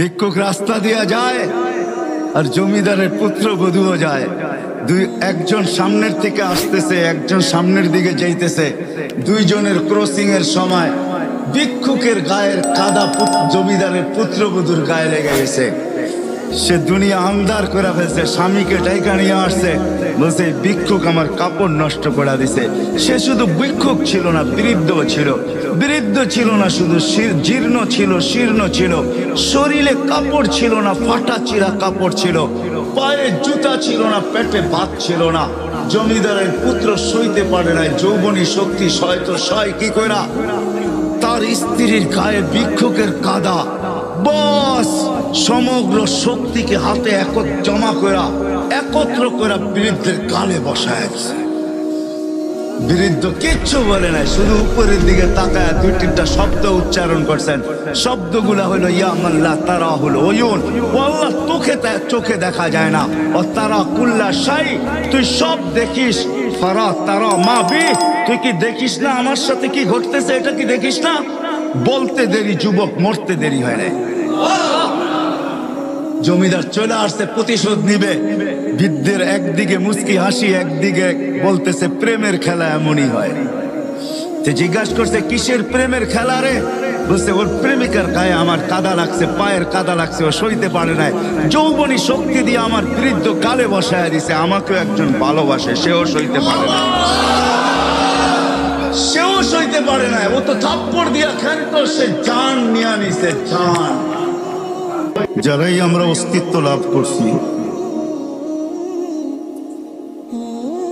ভিক্ষুক রাস্তা দিয়া যায় আর জমিদারের পুত্রবধূও যায়। একজন সামনের থেকে আসতেছে, একজন সামনের দিকে যাইতেছে। দুইজনের ক্রসিং এর সময় ভিক্ষুকের গায়ের কাদা জমিদারের পুত্রবধূর গায়ে লেগে গেছে। সে দুনিয়া আন্ধার করে ফেলছে, স্বামীকে ডাইকা নিয়ে আসছে, বলছে ভিক্ষুক আমার কাপড় নষ্ট করে দিছে। সে শুধু ভিক্ষুক ছিল না, বৃদ্ধ ছিল। বৃদ্ধ ছিল না শুধু, জীর্ণ ছিল, শীর্ণ ছিল, শরীরে কাপড় ছিল না, ফাটা চিরা কাপড় ছিল, পায়ে জুতা ছিল না, পেটে ভাত ছিল না। জমিদারের পুত্র সইতে পারে নাই, যৌবনী শক্তি সয় কি কইরা তার স্ত্রীর গায়ে ভিক্ষুকের কাদা, বস সমগ্র শক্তিকে হাতে একত্র করে বৃদ্ধের গালে বসায় দিছে। বৃদ্ধ কিচ্ছু বলে নাই, শুধু উপরের দিকে তাকায় দুই তিনটা শব্দ উচ্চারণ করছেন। শব্দগুলা হলো ইয়া মান লা তারাহুল উয়ুন, ও আল্লাহ চোখে দেখা যায় না, ও তারা কুল্লা শাই, তুই সব দেখিস, ফারা তারা মা বি, তুই কি দেখিস না আমার সাথে কি ঘটতেছে, এটা কি দেখিস না? বলতে দেরি যুবক, মরতে দেরি হয় না। জমিদার চলে আসছে, প্রতিশোধ নিবে। বৃদ্ধের একদিকে মুস্কি হাসি, একদিকে বলতেছে প্রেমের খেলা এমনই হয়। জিজ্ঞাসা করছে কিসের প্রেমের খেলা রে? বলছে ওর প্রেমিকার গায়ে আমার কাদা লাগছে, পায়ের কাদা লাগছে, ও সইতে পারে নাই, যৌবনী শক্তি দিয়ে আমার বৃদ্ধ গালে বসায় দিছে। আমাকেও একজন ভালোবাসে, সেও সইতে পারে না, ও তো থাপ্পড় দিয়া খেলতো, সে জান নিয়ে নিছে, জান। যারাই আমরা অস্তিত্ব লাভ করছি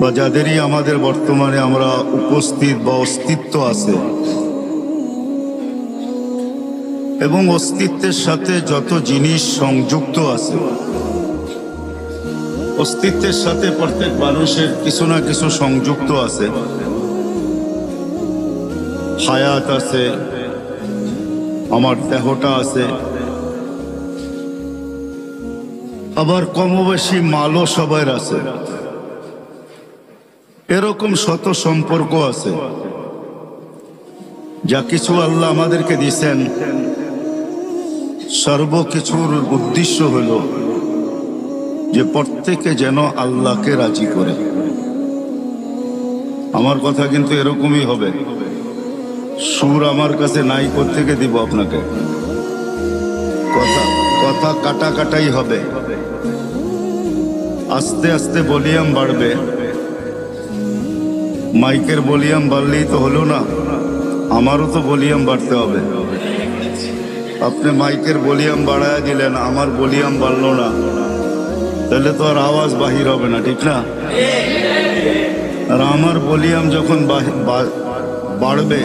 বা যাদেরই আমাদের বর্তমানে আমরা উপস্থিত বা অস্তিত্ব আছে, এবং অস্তিত্বের সাথে যত জিনিস সংযুক্ত আছে, অস্তিত্বের সাথে প্রত্যেক মানুষের কিছু না কিছু সংযুক্ত আছে। হায়াত আছে, আমার দেহটা আছে, আবার কমবেশি মালও সবার আছে। এরকম শত সম্পর্ক আছে। যা কিছু আল্লাহ আমাদেরকে দিয়েছেন, সর্বকিছুর উদ্দেশ্য হলো যে প্রত্যেকে যেন আল্লাহকে রাজি করে। আমার কথা কিন্তু এরকমই হবে। সুর আমার কাছে নাই, কোত্থেকে দিব আপনাকে? কথা কাটাই হবে। আস্তে আস্তে ভলিউম বাড়বে। মাইকের ভলিউম বাড়লেই তো হলো না, আমারও তো ভলিউম বাড়তে হবে। আপনি মাইকের ভলিউম বাড়ায় দিলেন, আমার ভলিউম বাড়লো না, তাহলে তো আর আওয়াজ বাহির হবে না, ঠিক না? আর আমার ভলিউম যখন বাড়বে,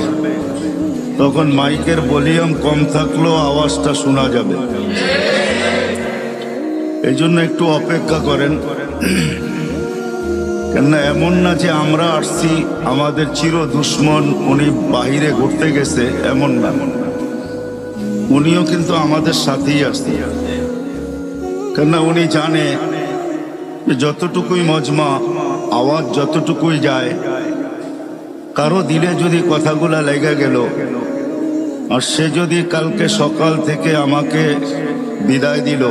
তখন মাইকের ভলিউম কম থাকলেও আওয়াজটা শোনা যাবে। এই জন্য একটু অপেক্ষা করেন। কেননা এমন না যে আমরা আসছি আমাদের চির দুশ্মন, উনি বাহিরে ঘুরতে গেছে, এমন না। উনিও কিন্তু আমাদের সাথেই আসছে। কেননা উনি জানে যে যতটুকুই মজমা, আওয়াজ যতটুকুই যায়, কারো দিলে যদি কথাগুলা লেগে গেল, আর সে যদি কালকে সকাল থেকে আমাকে বিদায় দিল,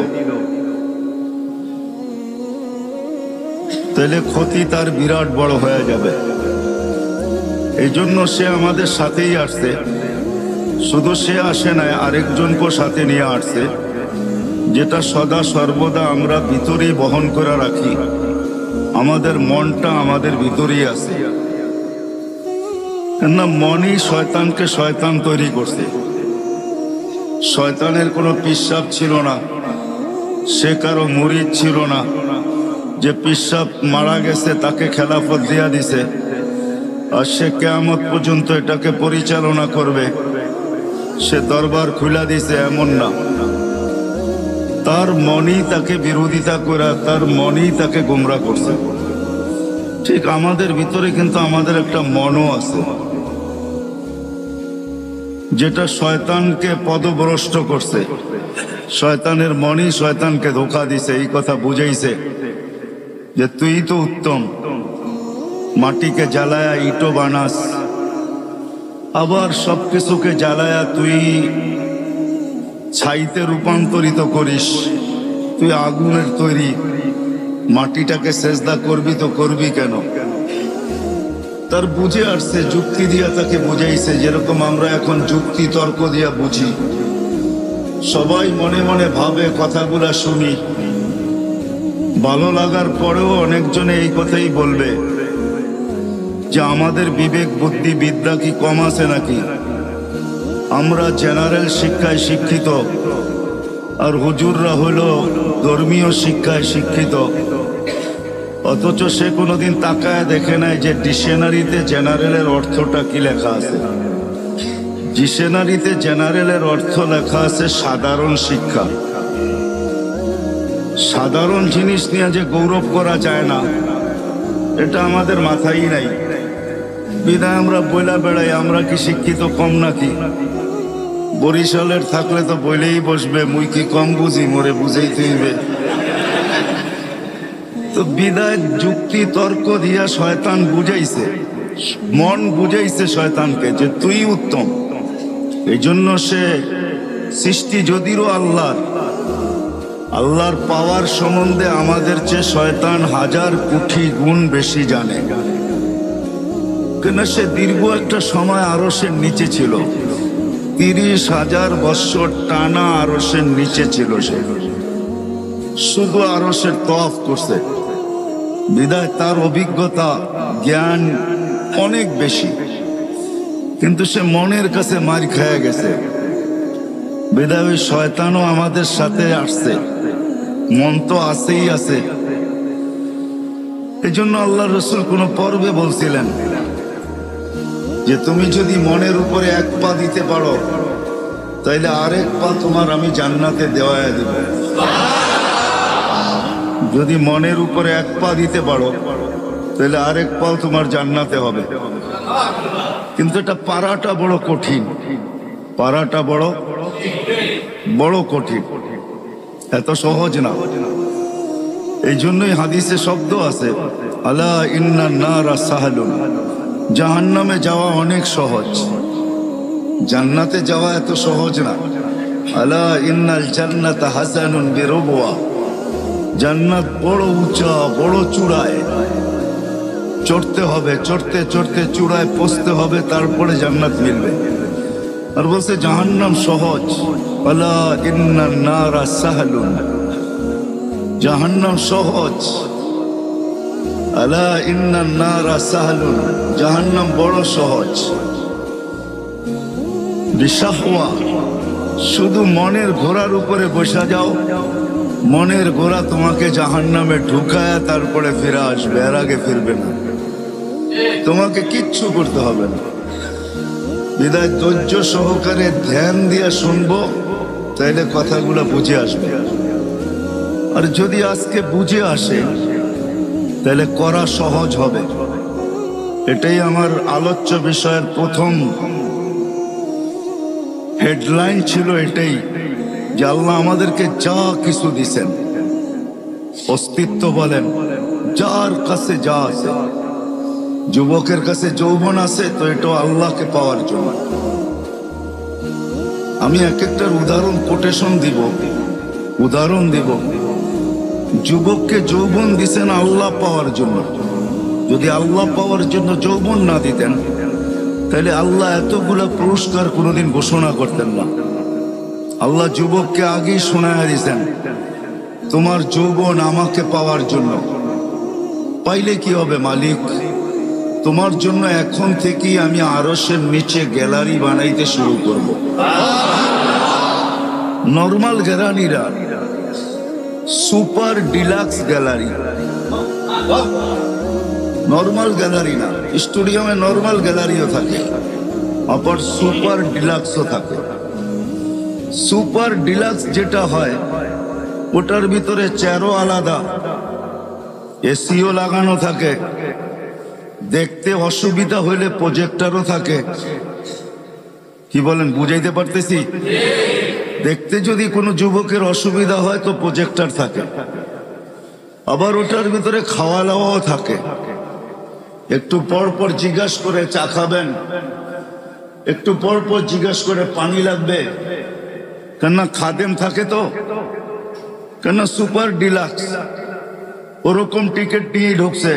তাহলে ক্ষতি তার বিরাট বড় হয়ে যাবে। এই জন্য সে আমাদের সাথেই আসছে। শুধু সে আসে নাই, আরেকজনকে সাথে নিয়ে আসছে, যেটা সদা সর্বদা আমরা ভিতরেই বহন করে রাখি। আমাদের মনটা আমাদের ভিতরেই আছে। কেননা মনই শয়তানকে শয়তান তৈরি করছে। শয়তানের কোনো পিশাব ছিল না, সে কারো মুরিদ ছিল না যে পিশাব মারা গেছে তাকে খেলাফত দিয়া দিছে আর সে কিয়ামত পর্যন্ত এটাকে পরিচালনা করবে, সে দরবার খুলা দিছে, এমন না। তার মনই তাকে বিরোধিতা করে, তার মনই তাকে গোমরা করছে। ঠিক আমাদের ভিতরে কিন্তু আমাদের একটা মনও আছে, যেটা শয়তানকে পদভ্রষ্ট করছে। শয়তানের মনই শয়তানকে ধোঁকা দিছে, এই কথা বুঝাইছে যে তুই তো উত্তম, মাটিকে জ্বালায়া ইটো বানাস, আবার সবকিছুকে জ্বালায়া তুই ছাইতে রূপান্তরিত করিস। তুই আগুনের তৈরি, মাটিটাকে সেজদা করবি তো করবি কেন? তার বুঝে আসছে, যুক্তি দিয়া তাকে বুঝাইছে, যেরকম আমরা এখন যুক্তি তর্ক দিয়া বুঝি। সবাই মনে মনে ভাবে, কথাগুলা শুনি, ভালো লাগার পরেও অনেকজনে এই কথাই বলবে যে আমাদের বিবেক বুদ্ধি বিদ্যা কি কম আছে নাকি? আমরা জেনারেল শিক্ষায় শিক্ষিত, আর হুজুররা হলো ধর্মীয় শিক্ষায় শিক্ষিত। অথচ সে কোনোদিন তাকায় দেখে নাই যে ডিকশনারিতে জেনারেলের অর্থটা কি লেখা আছে। ডিকশনারিতে জেনারেলের অর্থ লেখা আছে সাধারণ শিক্ষা। সাধারণ জিনিস নিয়ে যে গৌরব করা যায় না, এটা আমাদের মাথায় নাই। বিদায় আমরা বইলা বেড়াই আমরা কি শিক্ষিত কম নাকি? বরিশালের থাকলে তো বইলেই বসবে, মুই কি কম বুঝি, মোরে বুঝাইতে হইবে। তো বিদায় যুক্তি তর্ক দিয়া শয়তান বুঝাইছে, মন বুঝাইছে শয়তানকে যে তুই উত্তম। এই জন্য সে সৃষ্টি যদিও আল্লাহর পাওয়ার সম্বন্ধে আমাদের চেয়ে শয়তান 1000 কোটি গুণ বেশি জানে। কেন সে দীর্ঘ একটা সময় আরশের নিচে ছিল, 30,000 বৎসর টানা আরশের নিচে ছিল। সে শুধু আরশের তওয়াফ করছে, বিদায় তার অভিজ্ঞতা জ্ঞান অনেক বেশি। কিন্তু সে মনের কাছে মার খেয়ে গেছে, বিদায় ওই শয়তানও আমাদের সাথে আসছে। মন তো আছেই আছে। এই জন্য আল্লাহ রসুল কোন পর্বে বলছিলেন যে তুমি যদি মনের উপরে 1 পা দিতে পারো, তাইলে আরেক পা তোমার আমি জান্নাতে দেওয়ায় দেব। যদি মনের উপরে 1 পা দিতে পারো, তাহলে আরেক পা তোমার জান্নাতে হবে। কিন্তু এটা পারাটা বড় কঠিন, পারাটা বড় কঠিন, এত সহজ না। এই জন্যই হাদিসে শব্দ আছে, আলা ইন্নান নারা সাহলুন, জাহান্নামে যাওয়া অনেক সহজ, জান্নাতে যাওয়া এত সহজ না। আলা ইন্নাল জান্নাতা হাসানুন বিরবওয়া, জান্নাত বড় উঁচা, বড় চূড়ায় চড়তে হবে, চড়তে চড়তে চূড়ায় পৌঁছতে হবে, তারপরে জান্নাত মিলবে। আর বলছে জাহান্নাম সহজ, আলা ইন্নান নারা সাহলুন, জাহান্নাম সহজ। আলা ইন্নান নারা সাহলুন, জাহান্নাম বড় সহজ। বিশাহওয়া, শুধু মনের ঘোড়ার উপরে বসা যাও, মনের ঘোড়া তোমাকে জাহান্নামে ঢুকায় তারপরে ফিরে আসবে, এর আগে ফিরবে না। তোমাকে কিচ্ছু করতে হবে না। বিদায় ধৈর্য সহকারে ধ্যান দিয়ে শুনবো, তাইলে কথাগুলো বুঝে আসবে। আর যদি আজকে বুঝে আসে, তাহলে করা সহজ হবে। এটাই আমার আলোচ্য বিষয়ের প্রথম হেডলাইন ছিল, এটাই যে আল্লাহ আমাদেরকে যা কিছু দিছেন, অস্তিত্ব বলেন, যার কাছে যা আছে, যুবকের কাছে যৌবন আছে, তো এটা আল্লাহকে পাওয়ার জন্য। আমি এক একটার উদাহরণ দিব। যুবককে যৌবন দিছেন আল্লাহ পাওয়ার জন্য। যদি আল্লাহ পাওয়ার জন্য যৌবন না দিতেন, তাহলে আল্লাহ এতগুলা পুরস্কার কোনোদিন ঘোষণা করতেন না। আল্লাহ যুবককে আগেই শোনায়া দিয়েছেন, তোমার যৌবন আমাকে পাওয়ার জন্য। পাইলে কি হবে মালিক? তোমার জন্য এখন থেকেই আমি আরশের নিচে গ্যালারি বানাইতে শুরু করব। নর্মাল গ্যালারিরা super deluxe gallery, normal gallery না। স্টুডিয়ামে নর্মাল গ্যালারিও থাকে, আবার সুপার ডিলাক্সও থাকে। সুপার ডিলাক্স যেটা হয়, ওটার ভিতরে চেয়ারও আলাদা, এসিও লাগানো থাকে, দেখতে অসুবিধা হইলে প্রজেক্টরও থাকে। কি বলেন, বুঝাইতে পারতেছি? দেখতে যদি কোনো যুবকের অসুবিধা হয় তো প্রজেক্টর থাকে। আবার ওটার ভিতরে খাওয়া দাওয়াও থাকে। একটু পর পর জিজ্ঞাসা করে চা খাবেন, একটু পর পর জিজ্ঞাসা করে পানি লাগবে, কেননা খাদেম থাকে তো, কেননা সুপার ডিলাক্স ওরকম টিকিট নিয়ে ঢুকছে।